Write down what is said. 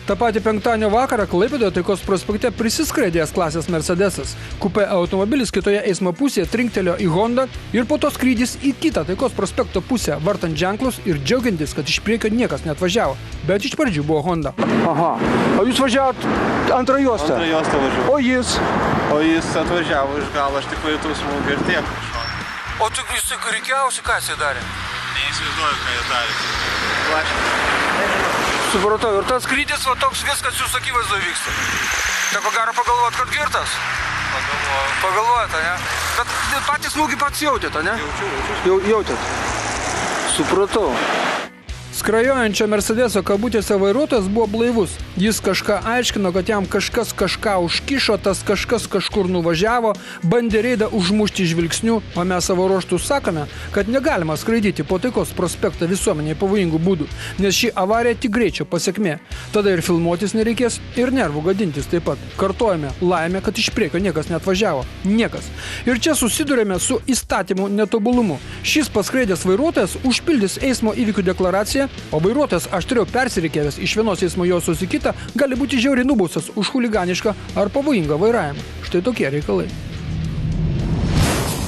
Ta pati penktadienio vakarą Klaipėdoje Taikos prospekte prisiskraidėjęs klasės Mercedesas. Kupė automobilis kitoje eismo pusėje trinktelėjo į Hondą ir po to skrydis į kitą Taikos prospekto pusę, vartant ženklus ir džiaugiantis, kad iš priekio niekas neatvažiavo. Bet iš pradžių buvo Honda. Aha. O jūs važiavot antrą juostą? Antrą juostą važiavau. O jis? O jis atvažiavo iš galo, aš tik pajutau smūgį ir tiek. O tu jis reikiausiai, ką jis darė? Neįsivaizduoju, ką jis darė. Supratau, ir tas skrydis, va toks viskas jūsų akivaizdoje vyksta. Tai ko gero pagalvot, kad girtas? Pagalvojate, ne? Bet patys smūgį pats jautėte, ne? Jautėt. Supratau. Skrajojančio Mercedeso kabutėse vairuotojas buvo blaivus. Jis kažką aiškino, kad jam kažkas kažką užkišo, tas kažkas kažkur nuvažiavo, bandė reidą užmušti žvilgsniu, o mes savo ruožtų sakome, kad negalima skraidyti po Taikos prospektą visuomeniai pavojingų būdų, nes ši avarija tik greičio pasekmė. Tada ir filmuotis nereikės, ir nervų gadintis taip pat. Kartojame, laimė, kad iš priekio niekas neatvažiavo. Niekas. Ir čia susidurėme su įstatymų netobulumu. Šis paskraidęs vairuotojas užpildys eismo įvykių deklaraciją, o vairuotojas aštriau persirikėjęs iš vienos eismo juostos į kitą gali būti žiauriai nubaustas už chuliganišką ar pavojingą vairavimą. Štai tokie reikalai.